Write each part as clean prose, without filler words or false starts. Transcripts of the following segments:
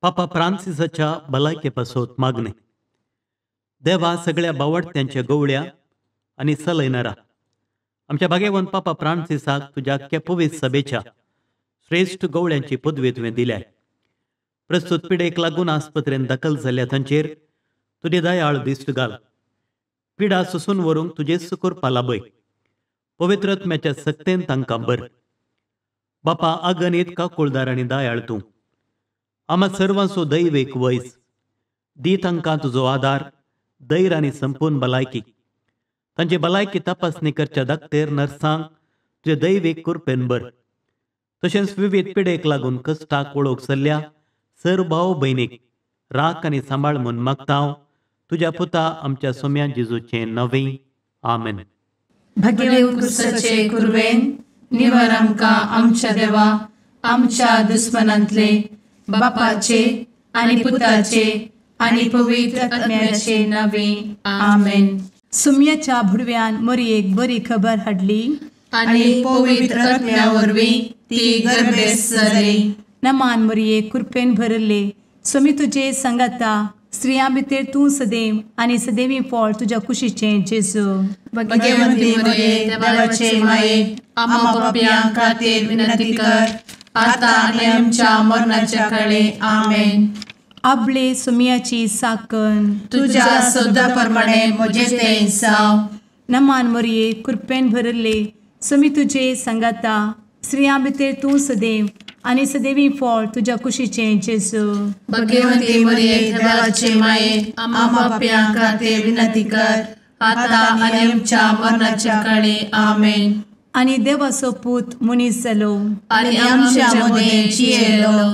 पापा फ्रांसिसाच्या भलायके पासत मागणे. देवा सगळ्या बावडत्यांच्या गवळ्या आणि सलयणारा आमच्या भाग्यवंत पापा फ्रांसिसाक तुझ्या केपोवीस सभेच्या श्रेष्ठ गवळ्यांची पदवी तुवें दिल्या. प्रस्तुत पिडेक लागून आस्पत्रेन दाखल जाल्ल्या तांचेर तुझे दयाळ दिश्ट घाल. पिडा सुसून व्हरूंक तुजे सुकूर पालाबय. पवित्रत्म्याच्या सक्तेन तांकां बर. बापा अगणित काकुळदार आनी दयाळ तूं. आम्हा सर्वांचो दैवेक वैस दी तांकां तुजो आदार, धैर आनी संपूर्ण भलायकी. तांची भलायकी तपासणी करच्या दाखतेर नर्सांक तुजे दैवेक कृपेन बर. तशेंच विविध पिडेक लागून कश्टाक वळोवंक सल्ल्या सर्व भाव भयणीक राख आनी सांबाळ म्हूण मागता तुझ्या पुता आमच्या सोम्या जेजूचें नवे. आमेन. भाग्यवंत क्रिस्ताचे कुरवेन निवार आमकां आमच्या देवा आमच्या दुस्मनांतले बापाचे आनी पुताचे आनी पवित्र आत्म्याचे नावे. आमेन. सुम्याच्या भुडव्यान मरयेक बरी खबर हाडली आनी पवित्र आत्म्या वरवीं ती गर्भेस जाली. नमान मरयेक कृपेन भरले. सोमी तुजे संगाता स्त्रियां भितर तूं सदैव आनी सदैवी फळ तुज्या कुशीचें जेजू. भाग्यवंती मरिये देवाचे माये आम्हा पाप्यां खातीर विनंती कर आता आनी आमच्या मरणाच्या काळी. आमेन. आपले सुमयाची साकन तुझ्या सोदा प्रमाणे म्हजे तें जाव. नमान मरये कृपेन भरले. सोमी तुजे संगाता स्त्रियां भितर तूं सदैव आनी सदैवी फळ तुज्या कुशीचें जेजू. भाग्यवंती मरिये देवाचे माये आम्हा पाप्यां खातीर विनंती कर आता आनी आमच्या मरणाच्या काळी. आमेन. आनी देवाचो पूत मनीस जालो आनी आमच्या मदीं जियेलो.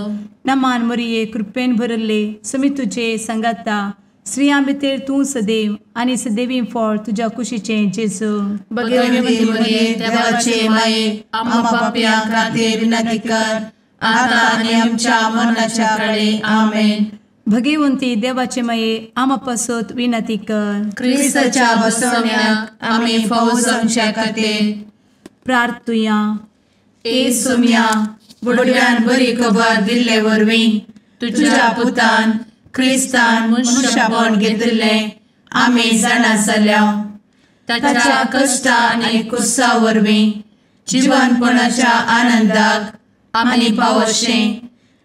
नमान मरये कृपेन भरले. सोमी तुजे संगाता स्त्रियां भितर तूं सदैव आनी सदैवी फळ तुज्या कुशीचें जेजू. भाग्यवंती मरिये देवाचे माये आम्हा पाप्यां खातीर विनंती कर आता आनी आमच्या मरणाच्या काळी. आमेन. भगवंती देवाचे माये आम्हा पासत विनंती कर. क्रिस्ताच्या बसवण्याक आमी फौज आमच्या खातीर प्रार्थुया. ए सोम्या बुडव्यान बरी खबर दिल्ले वरवीं तुज्या पुतान क्रिस्तान मनशापण घेतिल्लें आमी जाणा जाल्या. ताच्या कश्टा आनी कुसा वरवीं जिवनपणाच्या आनंदाक आमी पावशें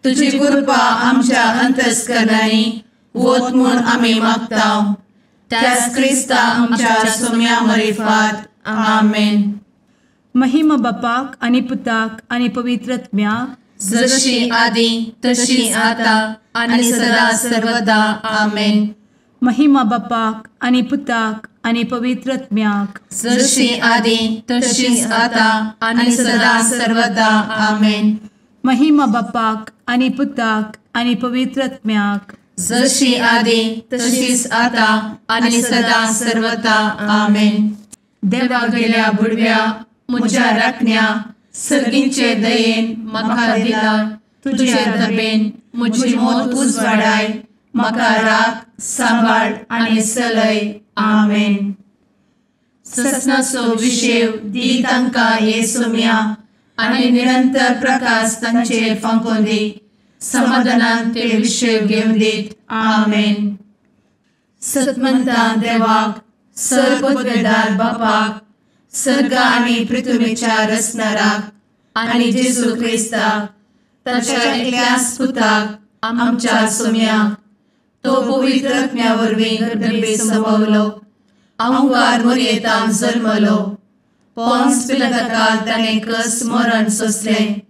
तुजी कृपा आमच्या अंतस्करणांनी वत म्हूण आमी मागता. त्याच क्रिस्ता आमच्या सोम्या मरिफात. आमेन. महिमा बापाक आनी पुताक आनी पवित्रत्म्याक जशी आदी तशी आता आनी सदा सर्वदा. आमेन. महिमा बापाक आनी पुताक आनी पवित्रत्म्याक जशी आदी तशीच आता आनी सदा सर्वदा. आमेन. महिमा बापाक आनी पुताक आनी पवित्रत्म्याक जशी आदी तशीच आता आनी सदा सर्वदा. आमेन. देवा गेल्या बुडव्या म्हज्या राखण्या सर्गींचे दयेन म्हाका दिला. तुजे दबेन म्हजी मोत उजवाडाय. म्हाका राख सांबाळ आनी सलय. आमेन. ससनाचो विशेव दी तांकां ये सोम्या आनी निरंतर प्रकाश तांचेर फांकून दी. समाधानान ते विशेव घेवन दीत. आमेन. सतमंता देवाक सर्वपदवेदार बापाक सर्ग आनी पृथ्वीच्या रचणाराक आनी जेजू क्रिस्ताक ताच्या एकल्याच पुताक आमच्या सोम्याक तो पवित्र आत्म्या वरवीं गर्भे संभवलो. अंगार मरयेंत जल्मलो. पोंस पिलाताकाल ताणें कस मरण सोंसलें.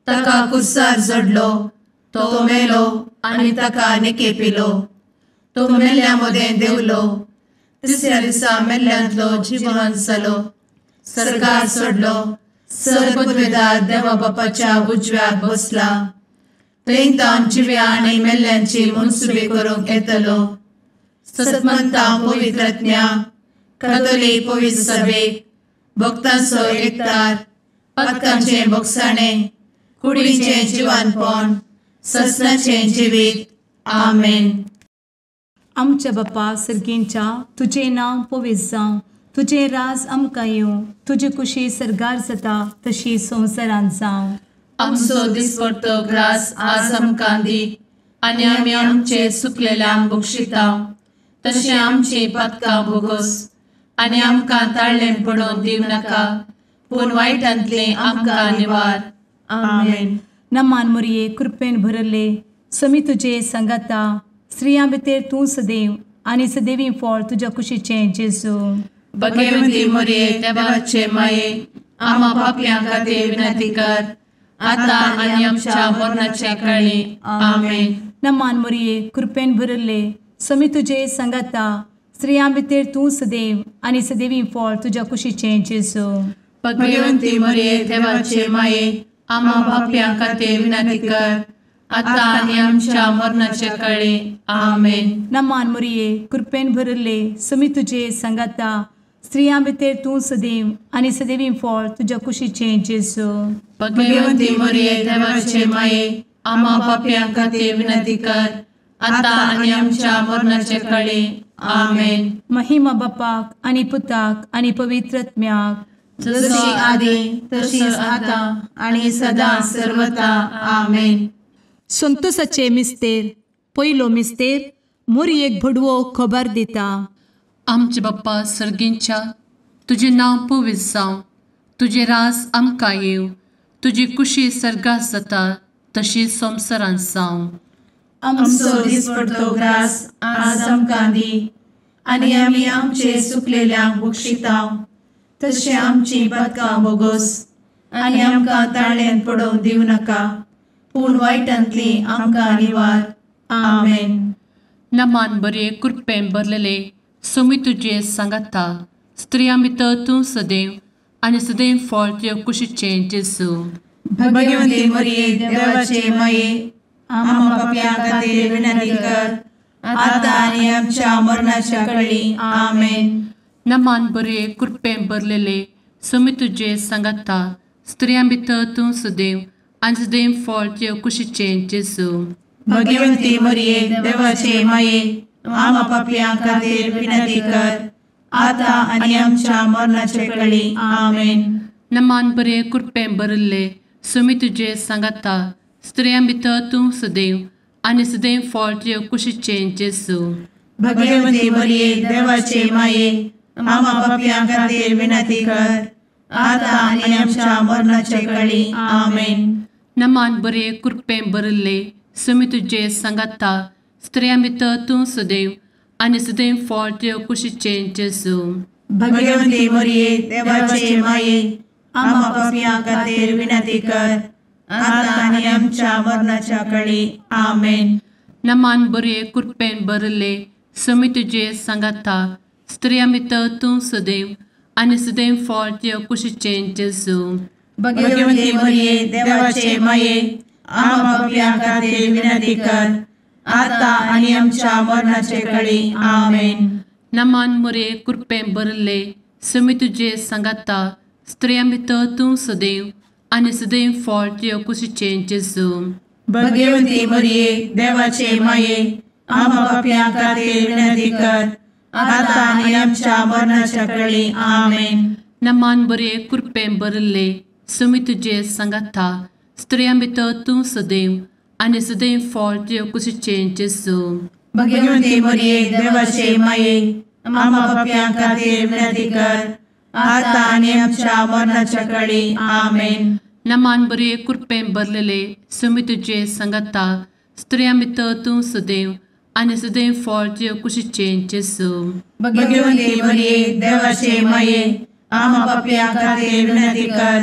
ताका कुर्सार जडलो. तो मेलो आनी ताका निकेपिलो. तो मेल्ल्या मदें देंवलो. तिसऱ्या दिसा मेल्ल्यांतलो जिवंत जालो. सर्गार चडलो. सर्वपदवेदार देवा बापाच्या उजव्याक बसला. थंय जिव्या आनी मेल्ल्यांची मनसुबी करूंक येतलो. सतमंता पवित्र आत्म्या कातोलीक पवित्र सभेक भक्तांचो एकठार पातकांचें भोगसाणें कुडीचें जिवनपण ससनाचें जिवीत. आमेन. आमच्या बापा सर्गींच्या तुजें नांव पवित्र जावं. तुजें राज आमकां येवं. तुजी कुशी सर्गार जाता तशी संवसारांत जावं. आमचो दिसपडटो ग्रास आज आमकां दी आनी आमी आमचे सुकलेल्यांक बक्षिता तशें आमची पथकां भोगोस आनी आमकां ताळ्ळें पडोवन दिव नाका पूण वायटांतले आमकां निवार. आमेन. नमान मोरये कृपेन भरले समी तुजे संगाता स्त्रियां भितर तूं सदैव आनी सदैवी फळ तुज्या कुशीचें जेजू. भगवंती मोरये देवाचे माये आम्हा पापयां खातीर विनंती कर आतां आनी आमच्या मरणाच्या काळी. आमेन. नमान मोरये कृपेन भरले समी तुजे संगाता स्त्रियां भितर तूं सदैव आनी सदैवी फळ तुज्या कुशीचें जेजू. भगवंती मोरये देवाचे माये आम्हा पापयां खातीर विनंती कर आतां आनी आमच्या मरणाच्या काळी. आमेन. नमान मोरये कृपेन भरले समी तुजे संगाता स्त्रियां भितर तूं सदैव आनी सदैवी फळ तुज्या कुशीचें जेजू. भगवंती मोरये देवाचे माये आम्हा पापयां खातीर विनंती कर आतां आनी आमच्या मरणाच्या काळी. आमेन. महिमा बापाक आनी पुताक आनी पवित्रत्म्याक जशी आदी तशीच आतां आनी सदां सर्वता. आमेन. संतोसाचे मिस्तेर पयलो मिस्तेर मोरयेक भडवो खबर दिता. आमचे बाप्पा सर्गींच्या तुझे नांव पवित्र जावं तुझे रास आमकां येव तुजी कुशी सर्गास जाता तशी संवसारांत जावं. आमचो दिसपडटो ग्रास आज आमकां दी आनी आमी आमचे सुकलेल्यांक बक्षिता तशें आमची पथकां भोगोस आनी आमकां ताळ्ळें पडोवन दिव नाका पूण वायटांतली आमकां निवार. आमेन. नमान बरे कृपेन भरलेले समी तुजे सांगाता स्त्रियां भितर तूं सदैव आनी सदैव फळ तुज्या कुशीचें जेजू. भगवंती मोरये देवाचे माये आम्हा पापयां खातीर विनंती कर आतां आनी आमच्या मरणाच्या काळी. आमेन. नमान बरे कृपेन भरलेले समी तुजे सांगाता स्त्रियां भितर तूं सदैव आनी सदैव फळ तुज्या कुशीचें जेजू. भगवंती मोरये देवाचे माये आम्हा पापयां खातीर विनंती कर आतां आनी आमच्या मरणाच्या काळी. आमेन. नमान बरे कृपेन भरले समी तुजे सांगाता स्त्रियां भितर तूं सदैव आनी सदैव फळ तुज्या कुशीचें जेजू. भगवंती मोरये देवाचे माये आम्हा पापयां खातीर विनंती कर आतां आनी आमच्या मरणाच्या काळी. आमेन. नमान बरे कृपेन भरले समी तुजे सांगाता स्त्रियां भितर तूं सदैव आनी सदैव फळ तुज्या कुशीचें जेजू. भगवंती मोरये देवाचे माये आम्हा पापयां खातीर विनंती कर आतां आनी आमच्या मरणाच्या काळी. आमेन. नमान बरे कृपेन भरले समी तुजे सांगाता स्त्रियां भितर तूं सदैव आनी सदैव फळ तुज्या कुशीचें जेजू. भगवंती मोरये देवाचे माये आम्हा पापयां खातीर विनंती कर आतां आनी आमच्या मरणाच्या काळी. आमेन. नमान बरे कृपेन भरले समी तुजे सांगाता स्त्रियां भितर तूं सदैव आनी सदैव फळ तुज्या कुशीचें जेजू. भगवंती मोरये देवाचे माये आम्हा पापयां खातीर विनंती कर आतां आनी आमच्या मरणाच्या काळी. आमेन. नमान बरे कृपेन भरले समी तुजे सांगाता स्त्रियां भितर तूं सदैव आनी सदैव फळ तुज्या कुशीचें जेजू. भगवंती मोरये देवाचे माये आम्हा पापयां खातीर विनंती कर आतां आनी आमच्या मरणाच्या काळी. आमेन. नमान बरे कृपेन भरलेले समी तुजे सांगाता स्त्रियां भितर तूं सदैव आनी सदैव फळ तुज्या कुशीचें जेजू. भगवंती मोरये देवाचे माये आम्हा पापयां खातीर विनंती कर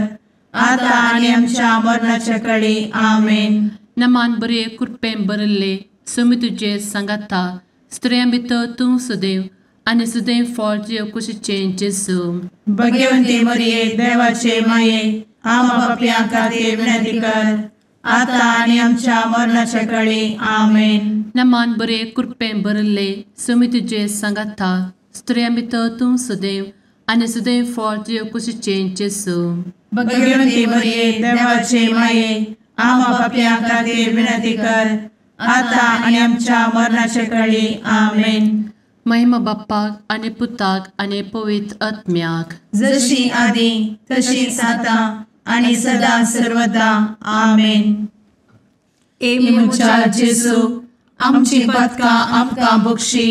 आतां आनी आमच्या मरणाच्या काळी. आमेन. नमान बरे कृपेन भरले समी तुजे सांगाता स्त्रियां भितर तूं सदैव आनी सदैव फळ तुज्या कुशीचें जेजू. भगवंती मोरये देवाचे माये आम्हा पापयां खातीर विनंती कर आतां आनी आमच्या मरणाच्या काळी. आमेन. नमान बरे कृपेन भरले समी तुजे सांगाता स्त्रियां भितर तूं सदैव आनी सदैव फळ तुज्या कुशीचें जेजू. भगवंती मोरये देवाचे माये आम्हा पापयां खातीर विनंती कर आतां आनी आमच्या मरणाच्या काळी. आमेन. महिमा बाप्पाक आनी पुताक आनी पवित्र आत्म्याक जशी आदी तशीच आतां आनी सदां सर्वदा. आमेन. ए मुचा जेजू आमची पदकां आमकां बक्षी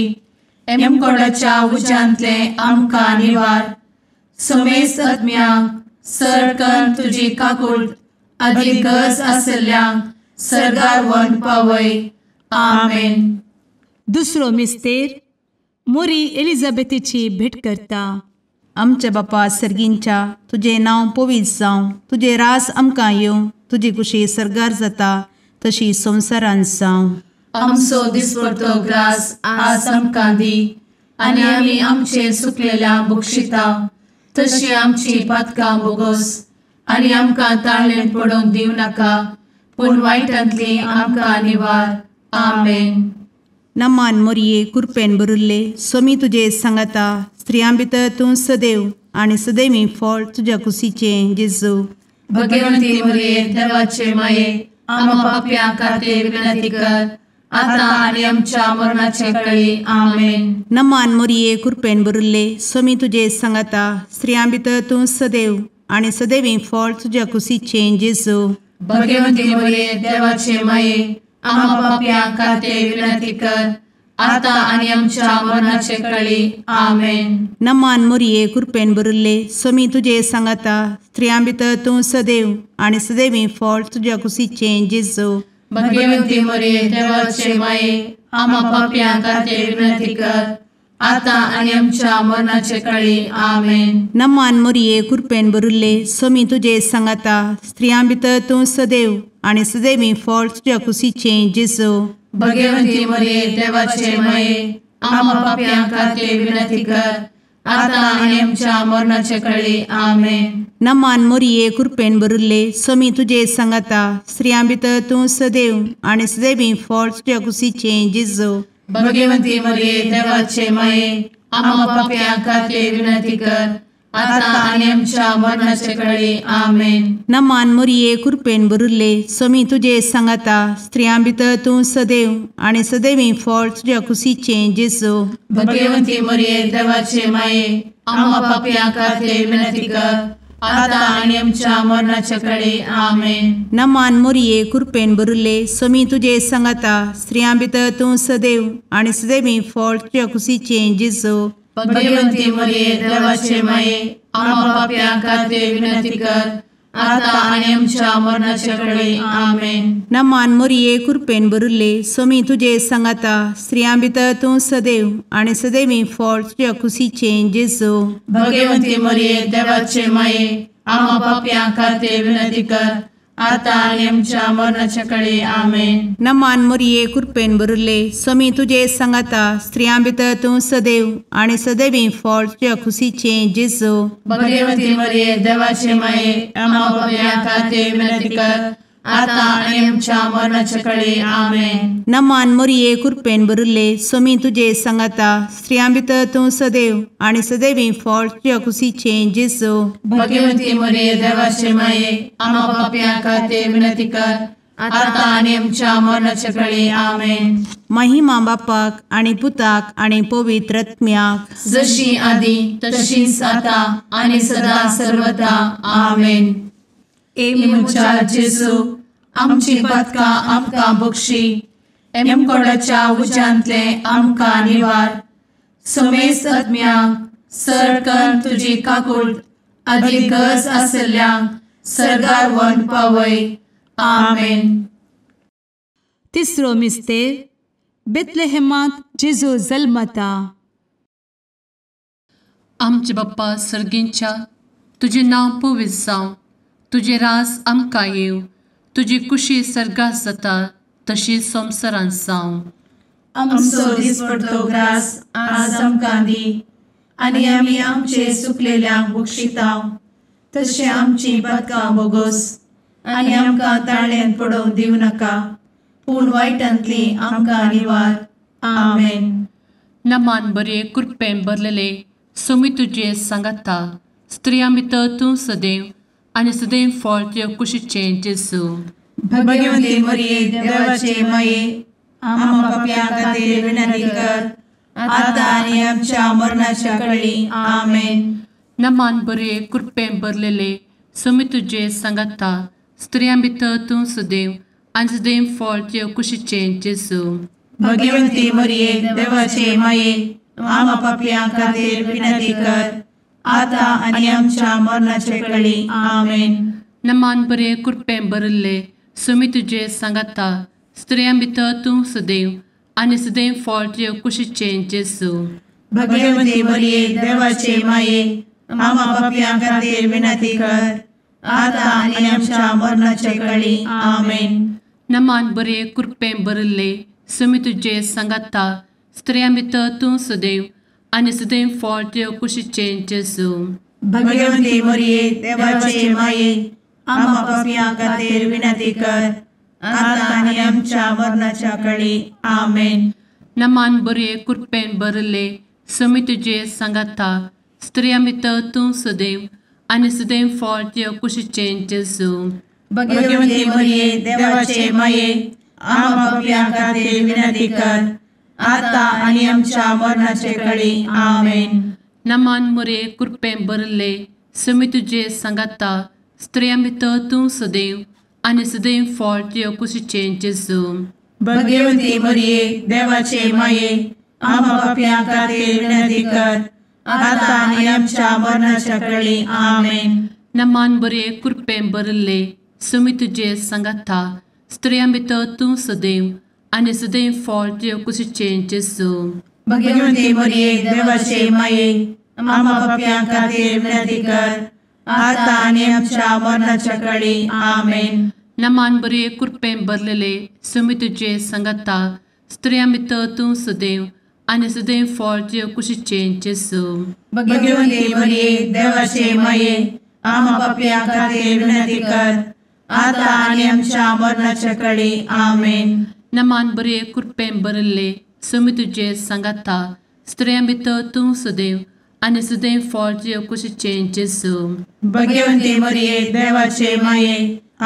एमकोडाच्या उज्यांतले आमकां निवार सुमेस अदम्यांक सरकन तुजी काकूट अदीक गरज आसल्यांक सरगार वन पावय आमेन. दुसरो मिस्तेर मोरी एलिझाबेथीची भेट करता. आमचे बापा सर्गींच्या तुझे नांव पवित्र जावं, तुझे रास आमकां येवं, तुजी कुशी सरगार जाता तशी संवसारांत जावं. आमचो दिसपडटो ग्रास आज आमकां दी आनी आमी आमचे सुकलेल्यांक बक्षितांव तशी आमची पदकां बोगोस आनी आमकां ताळ्ळेंत पडोवंक दिवं नाका पूण वायटांतली आमकां निवार आमेन. नमान मोरये कुरपेन भरुल्ले सोमी तुजे सांगाता स्त्रियां भितर तूं सदैव आनी सदैवी फळ तुज्या कुशीचें जेजू. भगवंती मरिये देवाचे माये आम पाप्यां खातीर विनंती कर आतां आनी आमच्या मरणाचे कळी आमेन. नमान मोरये कुरपेन भरुल्ले सोमी तुजे सांगाता स्त्रियां भितर तूं सदैव आनी सदैवी फळ तुज्या कुशीचें जेजू. भगवंती मरिये देवाचे माये आम पाप्यां खातीर विनंती कर आतां आनी आमच्या मरणाचे कळी आमेन. नमान मोरये कुरपेन भरुल्ले सोमी तुजे सांगाता स्त्रियां भितर तूं सदैव आनी सदैवी फळ तुज्या कुशीचें जेजू. भगवंती मरिये देवाचे माये आम पाप्यां खातीर विनंती कर आतां आनी आमच्या मरणाचे कळी आमेन. नमान मोरये कुरपेन भरुल्ले सोमी तुजे सांगाता स्त्रियां भितर तूं सदैव आनी सदैवी फळ तुज्या कुशीचें जेजू. भगवंती मरिये देवाचे माये आम पाप्यां खातीर विनंती कर आतां आनी आमच्या मरणाचे कळी आमेन. नमान मोरये कुरपेन भरुल्ले सोमी तुजे सांगाता स्त्रियां भितर तूं सदैव आनी सदैवी फळ तुज्या कुशीचें जेजू. भगवंती मरिये देवाचे माये आम पाप्यां खातीर विनंती कर आतां आनी आमच्या मरणाचे कळी आमेन. नमान मोरये कुरपेन भरुल्ले सोमी तुजे सांगाता स्त्रियां भितर तूं सदैव आनी सदैवी फळ तुज्या कुशीचें जेजू. भगवंती मरिये देवाचे माये आम पाप्यां खातीर विनंती कर आतां आनी आमच्या मरणाचे कळी आमेन. नमान मोरये कुरपेन भरुल्ले सोमी तुजे सांगाता स्त्रियां भितर तूं सदैव आनी सदैवी फळ तुज्या कुशीचें जेजू. भगवंती मरिये देवाचे माये आम पाप्यां खातीर विनंती कर आतां आनी आमच्या मरणाचे कळी आमेन. नमान मोरये कुरपेन भरुल्ले सोमी तुजे सांगाता स्त्रियां भितर तूं सदैव आनी सदैवी फळ तुज्या कुशीचें जेजू. भगवंती मरिये देवाचे माये आम पाप्यां खातीर विनंती कर आतां आनी आमच्या मरणाचे कळी आमेन. नमान मोरये कुरपेन भरुल्ले सोमी तुजे सांगाता स्त्रियां भितर तूं सदैव आनी सदैवी फळ तुज्या कुशीचें जेजू. भगवंती मरिये देवाचे माये आम पाप्यां खातीर विनंती कर आतां आनी आमच्या मरणाचे कळी आमेन. नमान मोरये कुरपेन भरुल्ले सोमी तुजे सांगाता स्त्रियां भितर तूं सदैव आनी सदैवी फळ तुज्या कुशीचें जेजू. भगवंती मरिये देवाचे माये आम पाप्यां खातीर विनंती कर आतां आनी आमच्या मरणाचे कळी आमेन. महिमा बापाक आनी पुताक आनी पवित्र आत्म्याक जशी आदी तशीच आता आनी सदा सर्वदा आमेन. एमच्या जेजू आमची पदकां आमकां बक्षी एमकोडाच्या उज्यांतले आमकां निवार सुमेस अदम्यांक सरकन तुजी काकूट अदीक गरज आसल्यांक सरगार वन पावय आमेन. तिसरो मिस्तेर बेतलेहेमांत जेजू जल्मता. आमचे बाप्पा सर्गींच्या तुजें नांव पवित्र जावं, तुजे रास आमकां येवं, तुजी कुशी सरगास जाता तशी संवसारांत जावं. आमचो दिसपडटो ग्रास आज आमकां दी आनी आमी आमचे सुकलेल्यांक बक्षितांव तशें आमची पदकां बोगोस आनी आमकां ताळ्ळेंत पडोवंक दिवं नाका पूण वायटांतली आमकां निवार आमेन. नमान बरे कुरपेन भरलेले सोमी तुजे सांगाता स्त्रियां भितर तूं सदैव आनी सदैव फळ तुज्या कुशीचें जेजू. भगवंती मरिये देवाचे माये आम पाप्यां खातीर विनंती कर आतां आनी आमच्या मरणाच्या कळी आमेन. नमान बरे कुरपेन भरलेले सोमी तुजे सांगाता स्त्रियां भितर तूं सदैव आनी सदैव फळ तुज्या कुशीचें जेजू. भगवंती मरिये देवाचे माये आम्हा पापियां खातीर विनंती कर आता आनी आमच्या मरणाचे वेळी आमेन. नमान बरे कृपे भरिल्ले सुमी तुजे सांगाता स्त्रियां भितर तूं सदैव आनी सदैव फळ तुजे कुशीचे जेजू. भगवंती मरिये देवाचे माये आम्हा पापियां खातीर विनंती कर आता आनी आमच्या मरणाचे वेळी आमेन. नमान बरे कृपे भरिल्ले सुमी तुजे सांगाता स्त्रियां भितर तूं सदैव आनी सदैव फळ तुजे कुशीचे जेजू. भगवंती मरिये देवाचे माये आम्हा पापियां खातीर विनंती कर आता आनी आमच्या मरणाच्या वेळी आमेन. नमान बरे कृपे भरिल्ले सुमी तुजे सांगाता स्त्रियां भितर तूं सदैव आनी सदैव फळ तुजे कुशीचे जेजू. भगवंती मरिये देवाचे माये आम्हा पापियां खातीर विनंती कर आता आनी आमच्या मरणाचे वेळी आमेन. नमान बरे कृपे भरिल्ले सुमी तुजे सांगाता स्त्रियां भितर तूं सदैव आनी सदैव फळ तुजे कुशीचे जेजू. भगवंती मरिये देवाचे माये आम्हा पापियां खातीर विनंती कर आता आनी आमच्या मरणाच्या वेळी आमेन. नमान बरे कृपे भरिल्ले सुमी तुजे सांगाता स्त्रियां भितर तूं सदैव आनी सदैव फळ तुजे कुशीचे जेजू. भगवंती मरिये देवाचे माये आम्हा पापियां खातीर विनंती कर आता आनी आमच्या मरणाच्या वेळी आमेन. नमान बरे कृपे भरलेले सुमी तुजे सांगाता स्त्रियां भितर तूं सदैव आनी सदैव फळ तुजे कुशीचे जेजू. भगवंती मरिये देवाचे माये आम्हा पापियां खातीर विनंती कर आता आनी आमच्या मरणाच्या वेळी आमेन. नमान बरे कृपे भरिल्ले सुमी तुजे सांगाता स्त्रियां भितर तूं सदैव आनी सदैव फळ तुजे कुशीचे जेजू. भगवंती मरिये देवाचे माये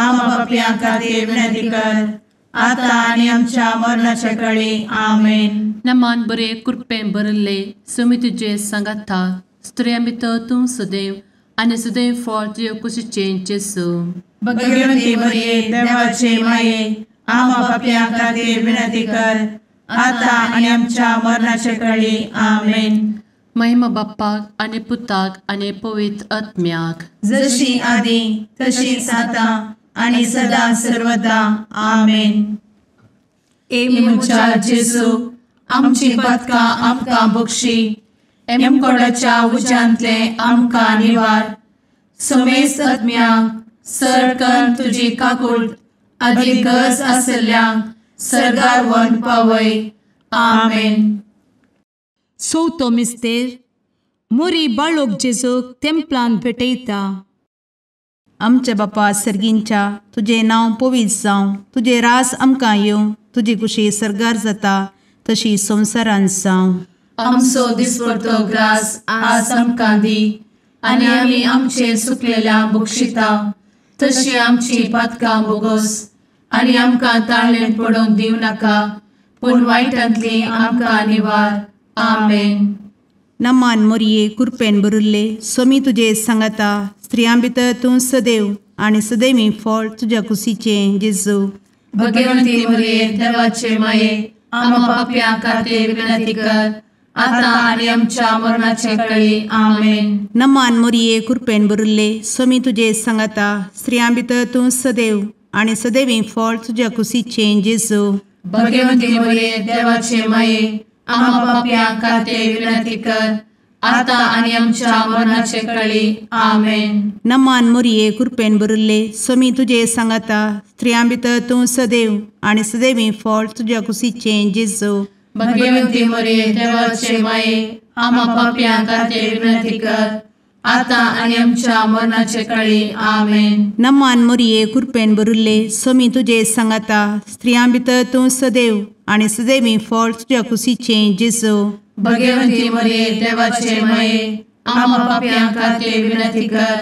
आम्हा पापियां खातीर विनंती कर आता आनी आमच्या मरणाच्या वेळी आमेन. नमान बरे कृपे भरिल्ले सुमी तुजे सांगाता स्त्रियां भितर तूं सदैव आनी सदैव फळ तुजे कुशीचे जेजू. भगवंती मरिये देवाचे माये आम्हा पापियां खातीर विनंती कर आता आनी आमच्या मरणाच्या वेळी आमेन. महिमा बाप्पाक आनी पुताक आनी पवित्र आत्म्याक जशी आदी तशीच आता आनी सदा सर्वदा आमेन. मुच्या जेजू आमची पदकां आमकां बक्षी एमकोडाच्या उज्यांतले आमकां निवार. समेस्त आत्म्यांक सडकन तुजी काकूट अधिक गरज आसल्यांक सर्गार व्हरून पावय. आमेन. चवथो मिस्तेर मोरी बाळोक जेजूक तेंपलांत भेटयता. आमचे बापा सर्गींच्या तुझे नांव पवित्र जावं, तुझे रास आमकां येवं, तुजी कुशी सर्गार जाता तशी संवसारांत जावं. आमचो दिसपडटो ग्रास आज आमकां दी आनी आमी आमचे चुकलेल्यांक बक्षिता तशी आमची पातकां बोगोस आनी आमकां ताळ्ळेंत पडोवंक दिवं नाका पूण वायटांतली आमकां निवार. आमेन. नमान मोरये कृपेन भरिल्ले समी तुजे सांगाता स्त्रियां भितर तूं सदैव आनी सदैवी फळ तुज्या कुशीचे जेजू. भगवंती मरिये देवाचे माये आम्हा पापियां खातीर विनंती कर आता आनी आमच्या मरणाचे वेळी आमेन. नमान मोरये कृपेन भरिल्ले समी तुजे सांगाता स्त्रियां भितर तूं सदैव आनी सदैवी फळ तुज्या कुशीचे जेजू. भगवंती मरिये देवाचे माये आम्हा पापियां खातीर विनंती कर आता आनी आमच्या मरणाचे वेळी आमेन. नमान मोरये कृपेन भरिल्ले समी तुजे सांगाता स्त्रियां भितर तूं सदैव आनी सदैवी फळ तुज्या कुशीचे जेजू. भगवंती मरिये देवाचे माये आम्हा पापियां खातीर विनंती कर आता आनी आमच्या मरणाचे वेळी आमेन. नमान मोरये कृपेन भरिल्ले समी तुजे सांगाता स्त्रियां भितर तूं सदैव आनी सदैवी फळ तुज्या कुशीचे जेजू. भगवंती मरिये देवाचे माये आम्हा पापियां खातीर विनंती कर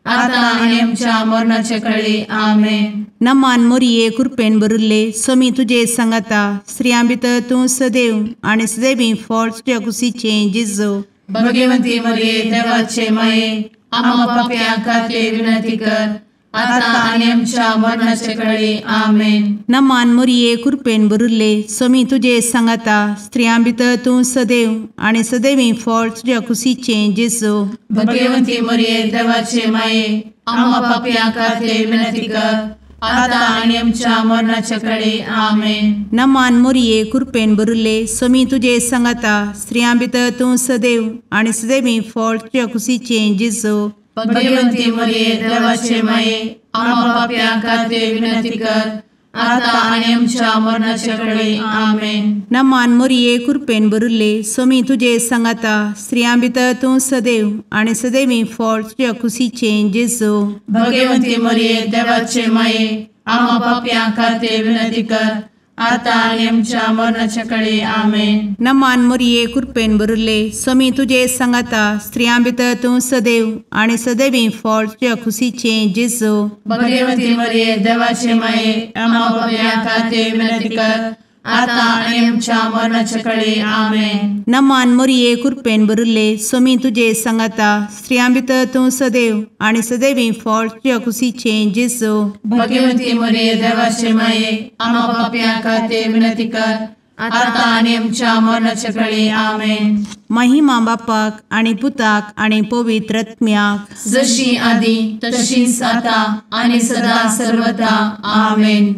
आता आनी आमच्या मरणाचे वेळी आमेन. नमान मोरये कृपेन भरिल्ले समी तुजे सांगाता स्त्रियां भितर तूं सदैव आनी सदैवी फळ तुज्या कुशीचे जेजू. भगवंती मरिये देवाचे माये आम्हा पापियां खातीर विनंती कर आता आणि आमच्या मरणाच्या काळी आमेन. नमान मोरये कृपेन भरुल्ले स्वामी तुझे सांगाता स्त्रियां भितर तूं सदैव आणि सदैवी फळ तुझ्या कुशीचे जेजू. भाग्यवंती मरिये देवाचे माये, आम्हा पापियां खातीर विनंती कर, आता आणि आमच्या मरणाच्या काळी आमेन. नमान मोरये कृपेन भरुल्ले स्वामी तुझे सांगाता स्त्रियां भितर तूं सदैव आणि सदैवी फळ तुझ्या कुशीचे जेजू. भाग्यवंती मरिये देवाचे माये, आम्हा पापियां खातीर विनंती कर, आता आणि आमच्या मरणाच्या काळी आमेन. नमान मोरये कृपेन भरुल्ले स्वामी तुझे सांगाता स्त्रियां भितर तूं सदैव आणि सदैवी फळ तुझ्या कुशीचे जेजू. भाग्यवंती मरिये देवाचे माये, आम्हा पापियां खातीर विनंती कर, आता आणि आमच्या मरणाच्या काळी आमेन. नमान मोरये कृपेन भरुल्ले स्वामी तुझे सांगाता स्त्रियां भितर तूं सदैव आणि सदैवी फळ तुझ्या कुशीचे जेजू. भाग्यवंती मरिये देवाचे माये, आम्हा पापियां खातीर विनंती कर, आता आणि आमच्या मरणाच्या काळी आमेन. नमान मोरये कृपेन भरुल्ले स्वामी तुझे सांगाता स्त्रियां भितर तूं सदैव आणि सदैवी फळ तुझ्या कुशीचे जेजू. भाग्यवंती मरिये देवाचे माये, आम्हा पापियां खातीर विनंती कर, आता आणि आमच्या मरणाच्या काळी आमेन. महिमा बापाक आणि पुताक आणि पवित्र आत्म्याक, जशी आधी तशीच आता आणि सदा सर्वदा आमेन.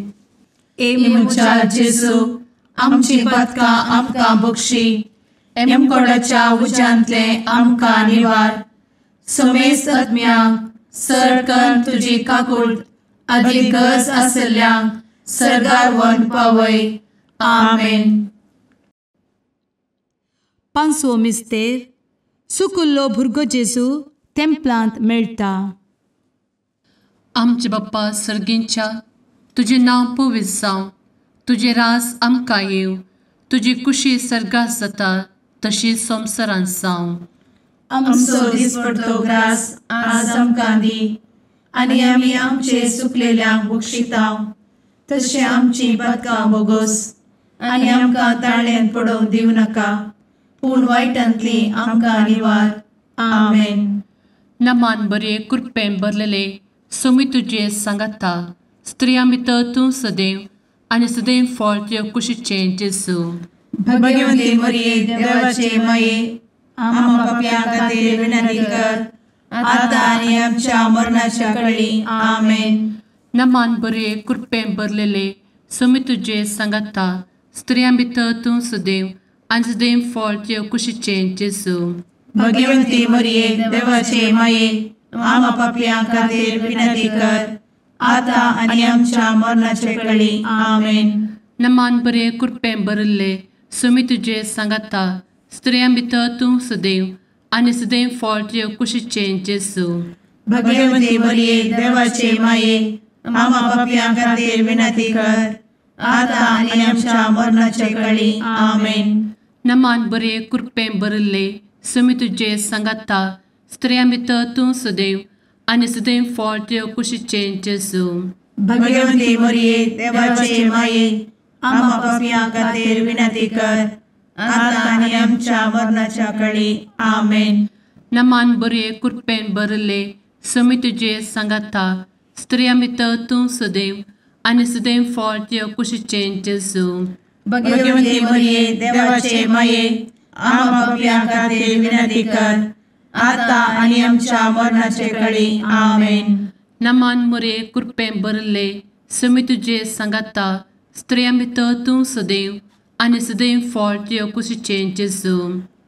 एमच्या जेजू, आमची पदकां आमकां बक्षी, एमकोडाच्या उज्यांतले आमकां निवार. समेस्त आत्म्यांक सरकन तुजी काकूट, अधिक गरज आसल्ल्यांक सर्गार व्हरून पावय. आमेन. पांचवो मिस्तेर सुकुल्लो भुरगो जेजू तेंपलांत मेळटा. आमचे बाप्पा सर्गींच्या, तुझे नांव पवित्र जावं, तुझे रास आमकां येव, तुजी कुशी सर्गास जाता तशी संवसारांत जावं. आमचो दिसपडटो ग्रास आज आमकां दी, आनी आमी आमचे सुकलेल्यांक बक्षितांव. तशें आमची पदकां बोगोस आनी आमकां ताळ्यान पडोवंक दिवं नाका, पूण वायटांतली आमकां निवार. आमेन. नमान बरे कृपेन भरलेले स्वामी तुझे सांगाता स्त्रियां भितर तूं सदैव आणि सदैव फळ तुझ्या कुशीचे जेजू. भाग्यवंती मरिये देवाचे माये, आम्हा पापियां खातीर विनंती कर, आता आणि आमच्या मरणाच्या काळी आमेन. नमान बरे कृपेन भरलेले स्वामी तुझे सांगाता स्त्रियां भितर तूं सदैव आणि सदैव फळ तुझ्या कुशीचे जेजू. भाग्यवंती मरिये देवाचे माये, आम्हा पापियां खातीर विनंती कर, आता आणि आमच्या मरणाच्या काळी आमेन. नमान बरे कृपेन भरले स्वामी तुझे सांगाता स्त्रियां भितर तूं सदैव आणि सदैव फळ तुझ्या कुशीचे जेजू. भाग्यवंती मरिये देवाचे माये, आम्हा पापियां खातीर विनंती कर, आता आणि आमच्या मरणाच्या काळी आमेन. नमान बरे कृपेन भरले स्वामी तुझे सांगाता स्त्रियां भितर तूं सदैव आणि सदैव फळ तुझ्या कुशीचे जेजू. भाग्यवंती मरिये देवाचे माये, आम्हा पापियां खातीर विनंती कर, आता आणि आमच्या मरणाच्या काळी आमेन. नमान बरे कृपेन भरले स्वामी तुझे सांगाता स्त्रियां भितर तूं सदैव आणि सदैव फळ तुझ्या कुशीचे जेजू. भाग्यवंती मरिये देवाचे माये, आम्हा पापियां खातीर विनंती कर, आता आणि आमच्या मरणाच्या काळी आमेन. नमान बरे कृपेन भरले स्वामी तुझे सांगाता स्त्रियां भितर तूं सदैव आणि सदैव फळ तुझ्या कुशीचे जेजू.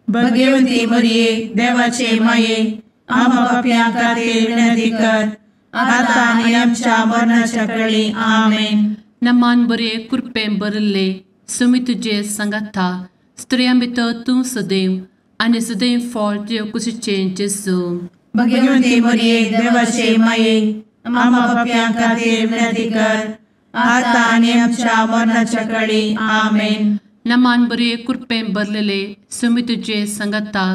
भाग्यवंती मरिये देवाचे माये, आम्हा पापियां खातीर विनंती कर, आता आणि आमच्या मरणाच्या काळी आमेन. नमान बरे कृपेन भरले स्वामी तुझे सांगाता स्त्रियां भितर तूं सदैव आणि सदैव फळ तुझ्या कुशीचे जेजू. भाग्यवंती मरिये देवाचे माये, आम्हा पापियां खातीर विनंती कर, आता आणि आमच्या मरणाच्या काळी आमेन. नमान बरे कृपेन भरलेले स्वामी तुझे सांगाता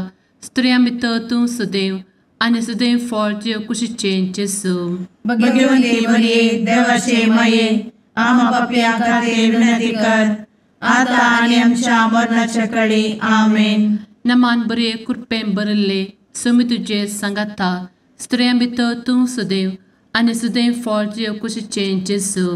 स्त्रियां भितर तूं सदैव आणि सदैव फळ तुझ्या कुशीचे जेजू. भाग्यवंती मरिये देवाचे माये, आम्हा पापियां खातीर विनंती कर, आता आणि आमच्या मरणाच्या काळी आमेन. नमान बरे कृपेन भरले स्वामी तुझे सांगाता स्त्रियां भितर तूं सदैव आनी सदैव फळ तुजे कुशीचें जेजू.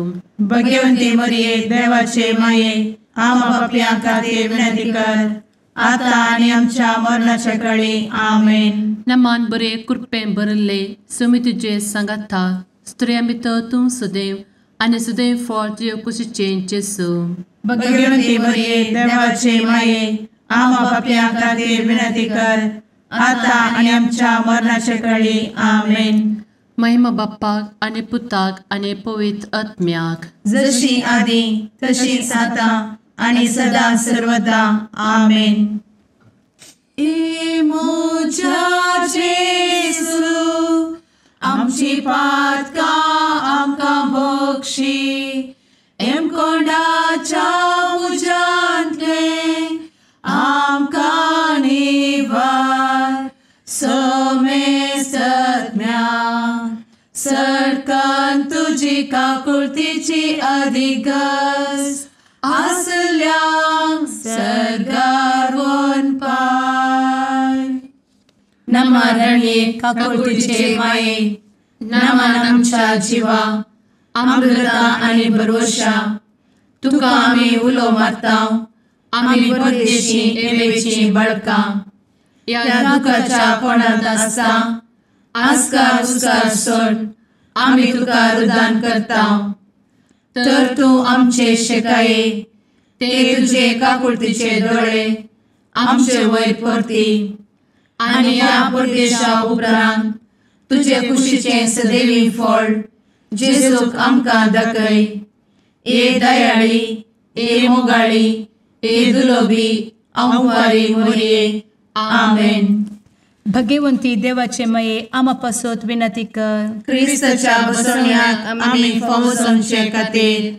भाग्यवंती मरिये देवाचे माये आम्हा पापयां खातीर विनंती कर आता आनी आमच्या मरणाच्या काळी आमेन. नमान बरे कृपेन भरले समी तुजे सांगाता स्त्रियां भितर तूं सदैव आनी सदैव फळ तुजे कुशीचें जेजू. भाग्यवंती मरिये देवाचे माये आम्हा पापयां खातीर विनंती कर आता आनी आमच्या मरणाच्या काळी आमेन. महिमा बाप्पाक आनी पुताक आनी पवित्र आत्म्याक. जशी आदी तशीच आता आणि सदा सर्वदा आमेन. ए मोजा जेसू आमची पातकां आमकां बक्षी एम कोंडाच्या उजांतले आमकां निवार सोमे सत्म्या सडकन तुजी काकुळतीची अधिगस आसल्यां सरगार वन पाय. नमारणे काकुळतीचे माये नमान आमच्या जिवा अमृता आनी भरवशा तुका आमी उलो मारतां आमी परदेशी येवेची बळकां या दुखाच्या कोणांत आसता आस्कार उस्कार सोड आमी तुका रुदान करतां. तर तूं आमचे शेकाये ते तुजे काकुळतीचे दोळे आमचे वयर परती आनी या परदेशा उपरांत तुजे कुशीचे सदैवी फळ जेजूक आमकां दाखय. ए दयाळी ए मोगाळी ए दुलोबी अंवारी मरिये आमेन. भाग्यवंती देवाचे माये आम्हा पासत विनंती कर. क्रिस्ताच्या बसवण्याक आमी फावो समचे खातीर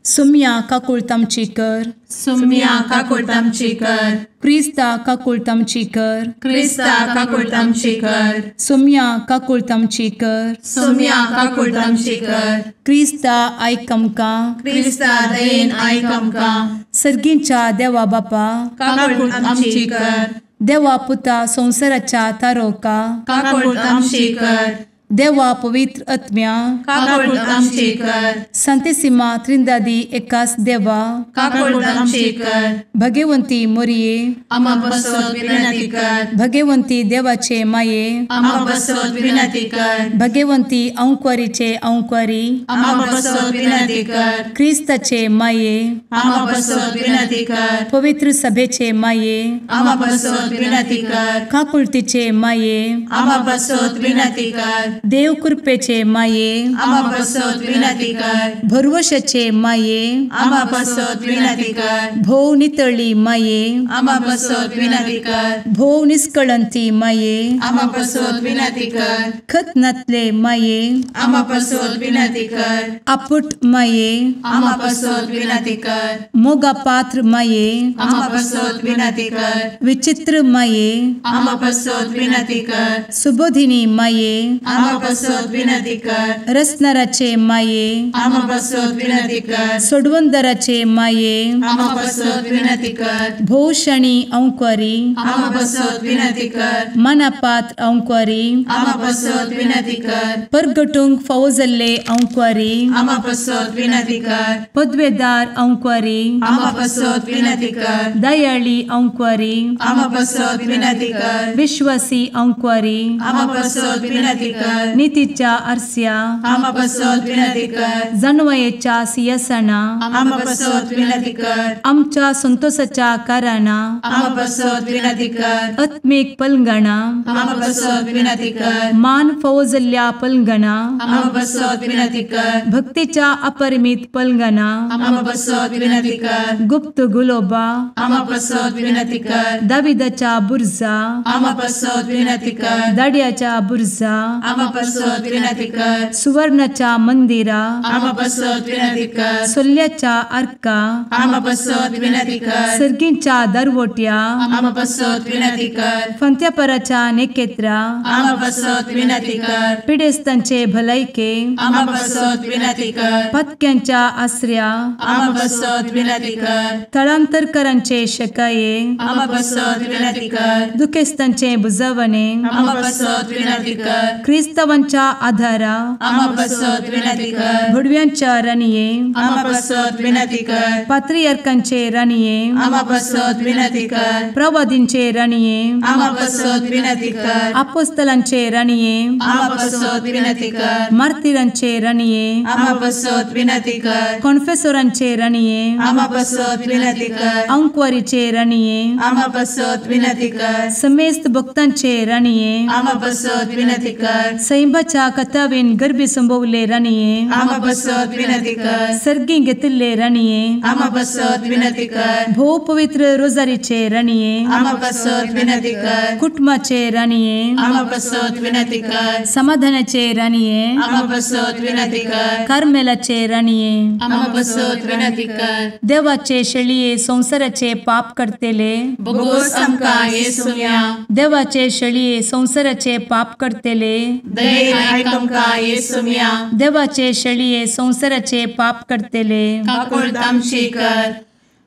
सुम्या काकुळतामची कर. सुम्या काकुळतामची कर. क्रिस्ता काकुळतामची कर. क्रिस्ता काकुळतामची कर. सुम्या काकुळतामची कर. सुम्या काकुळतामची कर. क्रिस्ता आयक आमकां. क्रिस्ता दयेन आयक आमकां. सर्गींच्या देवा बापा काकुळतामची कर. देवा पुता संसाराच्या तारोका काकुळतामची कर. देवा पवित्र आत्म्या काकुळतामची कर. सांतेसिमा त्रिंदादी एकाच देवा काकुळतामची कर. भाग्यवंती मरिये आम्हा बसवत विनंती कर. भाग्यवंती देवाचे माये आम्हा बसवत विनंती कर. भाग्यवंती अंक्वारीचे अंक्वारी आम्हा बसवत विनंती कर. क्रिस्ताचे माये आम्हा बसवत विनंती कर. पवित्र सभेचे माये आम्हा बसवत विनंती कर. काकुळतीचे माये आम्हा बसवत विनंती कर. देव कृपेचे माये आम्हा बसवत विनंती कर. भरवशाचे माये आम्हा बसवत विनंती कर. भोव नितळी माये आम्हा बसवत विनंती कर. भोव निस्कळंती माये आम्हा बसवत विनंती कर. खतनातले माये आम्हा बसवत विनंती कर. आपुट माये आम्हा बसवत विनंती कर. मोगा पात्र माये आम्हा बसवत विनंती कर. विचित्र माये आम्हा बसवत विनंती कर. सुबोधिनी माये आम्हा बसवत विनंती कर. रसनाराचे माये आम्हा बसवत विनंती कर. सोडवंदराचे माये आम्हा बसवत विनंती कर. भोवशणी अंक्वारी आम्हा बसवत विनंती कर. मनापात्र अंक्वारी आम्हा बसवत विनंती कर. परगटूंक फावो जाल्ले अंक्वारी आम्हा बसवत विनंती कर. पदवेदार अंक्वारी आम्हा बसवत विनंती कर. दयाळी अंक्वारी आम्हा बसवत विनंती कर. विश्वासी अंक्वारी आम्हा बसवत विनंती कर. नीतीच्या आरस्या आम्हा बसवत विनंती कर. जाणवायेच्या सिंहासना आम्हा बसवत विनंती कर. आमच्या संतोषाच्या काराना आम्हा बसवत विनंती कर. आत्मिक पलंगणा आम्हा बसवत विनंती कर. मान फावो जाल्ल्या पलंगणा आम्हा बसवत विनंती कर. भक्तीच्या अपरिमित पलंगणा आम्हा बसवत विनंती कर. गुप्त गुलोबा आम्हा बसवत विनंती कर. दाविदाच्या बुर्जा आम्हा बसवत विनंती कर. दाड्याच्या बुर्जा आम्हा बसवत विनंती कर. सुवर्णाच्या मंदिरा आम्हा बसवत विनंती कर. सोल्ल्याच्या अर्का आम्हा बसवत विनंती कर. सर्गींच्या दरवोट्या आम्हा बसवत विनंती कर. फंत्यापराच्या नेकेत्रा आम्हा बसवत विनंती कर. पिडेस्तांचे भलायके आम्हा बसवत विनंती कर. पथक्यांच्या आसऱ्या आम्हा बसवत विनंती कर. स्थळांतरकरांचे शेकाये आम्हा बसवत विनंती कर. दुखेस्तांचे बुजावणे आम्हा बसवत विनंती कर. ख्रिस्त क्रिस्तवांच्या आधारा आम्हा बसत विनंती कर. भडव्यांच्या राणीये आम्हा बसत विनंती कर. पात्रियार्कांचे राणीये आम्हा बसत विनंती कर. प्रवादींचे राणीये आम्हा बसत विनंती कर. अपोस्तलांचे राणीये आम्हा बसत विनंती कर. मार्तिरांचे राणीये आम्हा बसत विनंती कर. कॉन्फेसोरांचे राणीये आम्हा बसत विनंती कर. अंकवारीचे राणीये आम्हा बसत विनंती कर. समेस्त भक्तांचे राणीये आम्हा बसत विनंती कर. सैंबाच्या कथावेन गर्भी संभवले राणीये आम्हा बसत विनंती कर. सर्गी घेतले राणीये आम्हा बसत विनंती कर. भो पवित्र रोजारीचे राणीये आम्हा बसत विनंती कर. कुटुंबाचे राणीये आम्हा बसत विनंती कर. समाधानाचे राणीये आम्हा बसत विनंती कर. कार्मेलाचे राणीये आम्हा बसत विनंती कर. देवाचे शेळीये संसाराचे पाप करतेले बघोस आमका येसुया. देवाचे शेळीये संसाराचे पाप करतेले दये ऐक आमका येसुया. देवाचे शेळीये संसाराचे पाप करतेले काकुळत आमची कर.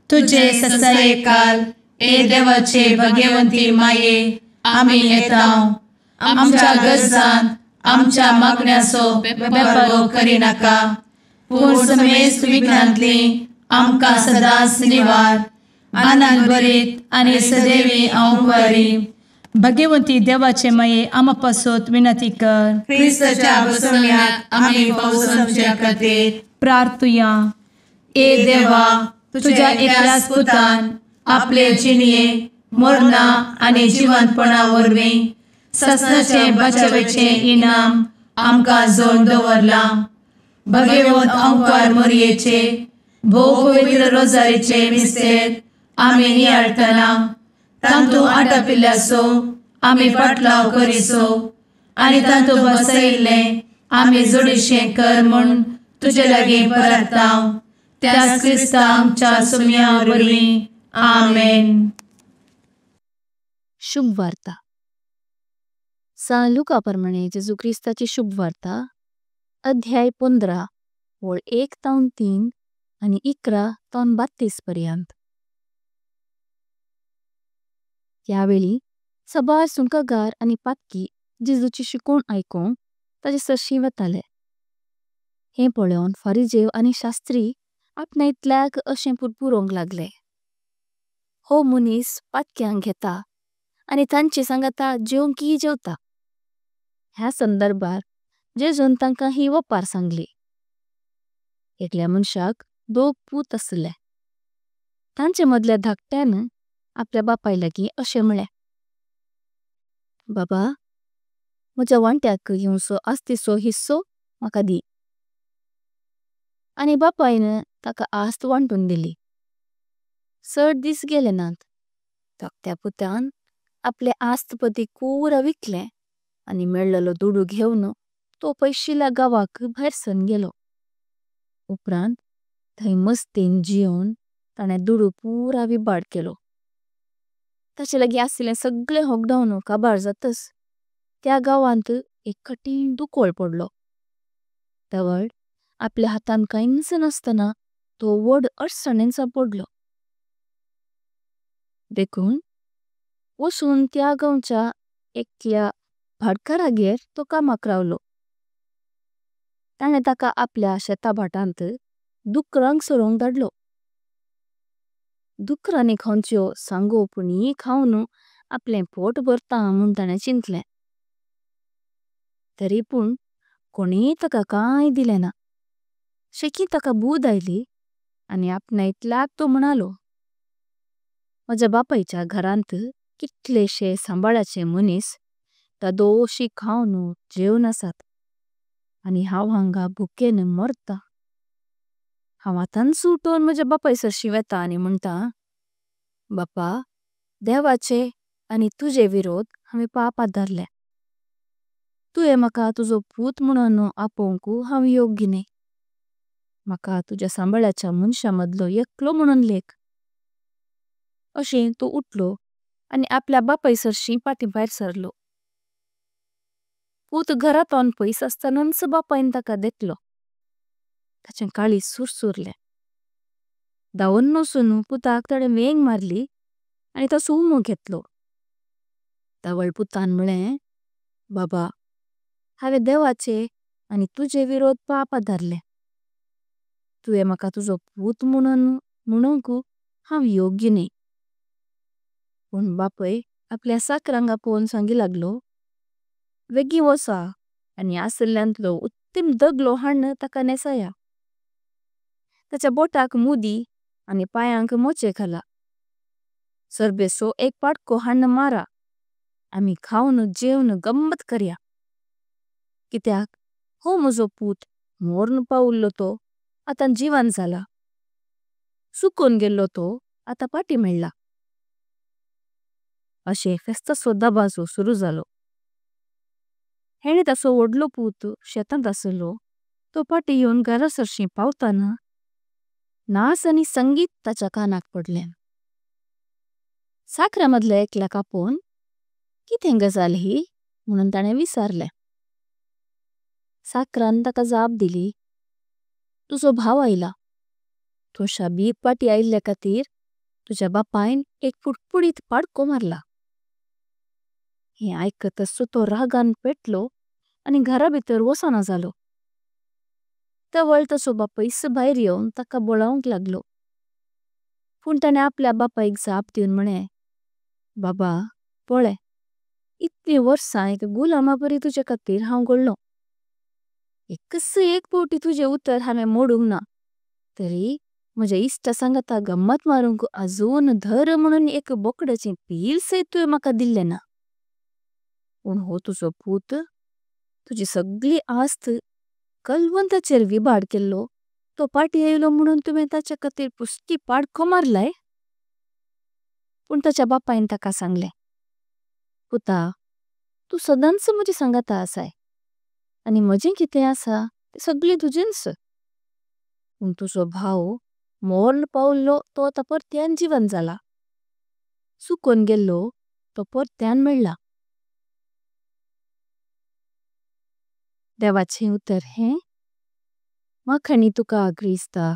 तुझे ससाये काल ए देवाचे भगवंती माये आम्ही येताव. आमच्या गरजांत आमच्या मागण्याचो बेपारो करी नाका. पूर्ण समेस्त विघ्नांतली आमका सदांच निवार. आनंद बरीत आणि सदैवी अंकुरी. भगवंती देवाचे माये आमापासोत विनंती कर. ख्रिस्ताच्या बसवण्यात आम्ही पावसाच्या खातीर प्रार्थुया. ए देवा तुझ्या एकल्याच पुतान आपले जिणये मरणा आणि जिवंतपणा वरवीं ससनाचे बचावेचे इनाम आमकां जोड दवरला. भगवंत अंकार मोरयेचे भोव पवित्र रोजारीचे मिस्तेर आमी नियाळटना तांतू आटापिल्ल्यासो आमी पाटलाव करिसो आनी तांतू बसयिल्ले आमी जोडीशें कर म्हूण तुजे लागीं परताव. त्याच क्रिस्ता आमच्या सुम्या वरवीं आमेन. शुभ वार्ता. सान लुका प्रमाणे जेजू ख्रिस्ताची शुभ वार्ता अध्याय 15 वळ 1 तावन 3 आणि 11 तावन 32 पर्यंत. यावेळी सबार सुणकागार आणि पातकी जेजूची शिकवण आयकूंक ताचे सरशी वताले. हें पळोवन फारिजेव आणि शास्त्री आपणायतल्याक अशें पुरपुरोंक लागले. हो मनीस पातक्यांक घेता आणि तांचे सांगाता जेवंकी जेवता. ह्या संदर्भात जेजून तांकां ही वपार सांगली. एकल्या मनशाक 2 पूत आसले. तांचे मदल्या धाकट्यान आपल्या बापाय लागीं अशें म्हळें, बाबा म्हज्या वांट्याक येवचो आस्तीचो हिस्सो म्हाका दी. आनी बापायन ताका आस्त वांटून दिली. चड दीस गेले नात. धाकट्या पुतान आपले आस्तपतीक पुरा विकले आनी मेळ्ळलो दुडू घेवन तो पैशिल्ल्या गावाक भायर सरून गेलो. उपरांत थंय मस्तेन जियोन ताणें दुडू पुरा विबाड केलो. ताचे लागीं आशिल्लें सगळें होगडावन काबार जातस त्या गावांत एक कठीण दुकोळ पडलो. तवळ आपल्या हातान कांयच नासतना तो व्हड अडचणेंत सापडलो. देखून वचून त्या गांवच्या एकल्या भाटकारागेर तो कामाक रावलो. ताणें ताका आपल्या शेताभाटांत दुकरांक सोरोंक धाडलो. दुकरांनी खंयच्यो सांगोवपणी खावन आपलें पोट भरता म्हूण ताणें चिंतलें. तरी पूण कोणीय ताका कांय दिलें ना. शेकी ताका बूद आयली आनी आपणायतल्याक तो म्हणालो, म्हज्या बापायच्या घरांत कितलेशे सांबाळाचे मनीस दोशी खावन जेवन आसात आनी हांव हांगा भुकेन मरता. हांव आतां सुटोन म्हज्या बापाय सरशी वेता आनी म्हणटा, बापा देवाचे आनी तुजे विरोध हांवें पापात धरले. तुवें म्हाका तुजो पूत म्हणून आपोवंक हांव योग्य न्ही. म्हाका तुज्या सांबाळाच्या मनशा मदलो एकलो म्हणून लेख. अशें तो उठलो आनी आपल्या बापाय सरशी पाटी भायर सरलो. पूत घरांत ऑन पयस आसतनाच बापायन ताका देतलो. ताचें काळीज सुरसुरलें. धांवन वचून पुताक ताणें वेंग मारली आनी तो सुमो घेतलो. धावळ पुतान म्हळें, बाबा हांवें देवाचे आनी तुजे विरोध पापां धरले. तुवें म्हाका तुजो पूत म्हणूंक हांव योग्य न्ही. पूण बापय आपल्या साकरांक आपोवन सांगी लागलो, वेगी वसा आनी आसल्ल्यांतलो उत्तीम दगलो हाडून ताका नेसाया. ताच्या बोटाक मुदी आनी पायांक मोचे घाला. सरबेसो एक पाडको हाडून मारा. आमी खावन जेवन गंमत करया. कित्याक हो म्हजो पूत मोरून पावुल्लो तो आतां जिवंत जाला. सुकून गेल्लो तो आतां पाटी मेळ्ळा. अशें फेस्तसो दबाजो सुरू जालो. हेणे ताचो व्हडलो पूत शेतांत आसलो तो पाटी येवन घरा सरशीं पावतना नाच आनी संगीत ताच्या कानाक पडलें. साकरा मदल्या एकल्याक आपोवन कितें गजाल ही म्हणून ताणें विचारलें. साकरान ताका जाप दिली, तुजो भाव आयला. तो शाबीत पाटी आयिल्ल्या खातीर तुज्या बापायन एक पुटपुडीत पाडको मारला. हें आयकतच तो रागान पेटलो आनी घरा भितर वसना जालो. तवळ ताचो बापायस भायर येवन ताका बोलावंक लागलो. पूण ताणें आपल्या बापायक जाप दिवन म्हळें, बाबा पळय, इतलीं वर्सां एक गुलामापरी तुजे खातीर हांव घडलों. एकच एक फावटी तुजें उतर हांवें मोडूंक ना. तरी म्हज्या इश्टा सांगाता गम्मत मारूंक आजून धर म्हणून एक बोकडाचें पील सयत तुवें म्हाका दिल्लें ना. पूण हो तुजो पूत तुजी सगळी आस्त कलवंताचेर विबाड केल्लो तो पाटी आयलो म्हणून तुवें ताचे खातीर पुस्ती पाडको मारलाय. पूण ताच्या बापायन ताका सांगलें, पुता, तूं सदांच म्हजी सांगाता आसाय आनी म्हजें कितें आसा तें सगळें तुजेंच. पूण तुजो भाव मोर्न पावुल्लो तो आतां परत्यान जिवंत जाला. सुकून गेल्लो तो परत्यान मेळ्ळा. देवाचें उतर हें माखणी तुका अग्रिस्ता.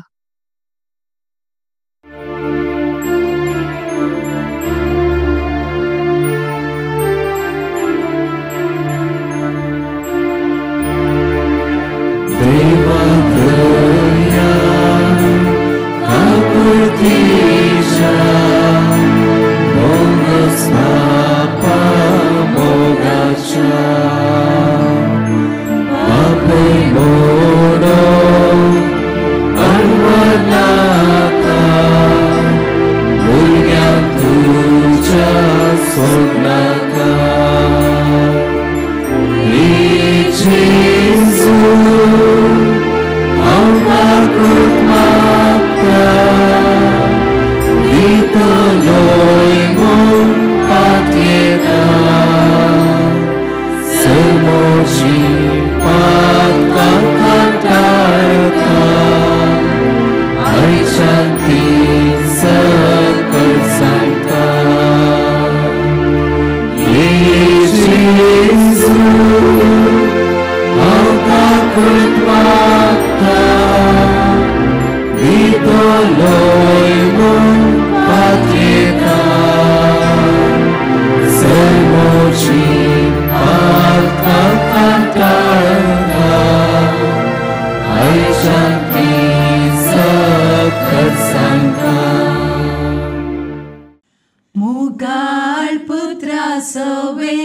मुगाळ पुत्रा सवे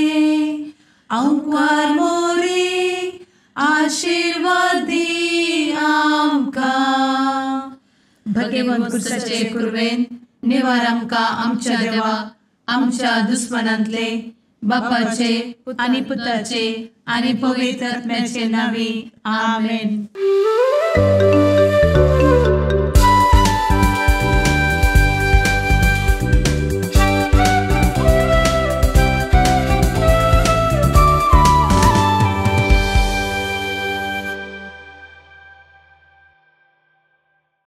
अंकार मोरी आशीर्वादी आमकां. भगवंत कुर्साचे कुरवेन निवार आमकां आमच्या देवा आमच्या दुस्मनांतले बापाचे आनी पुताचे आनी पवित्र आत्म्याचे नावी. आमेन.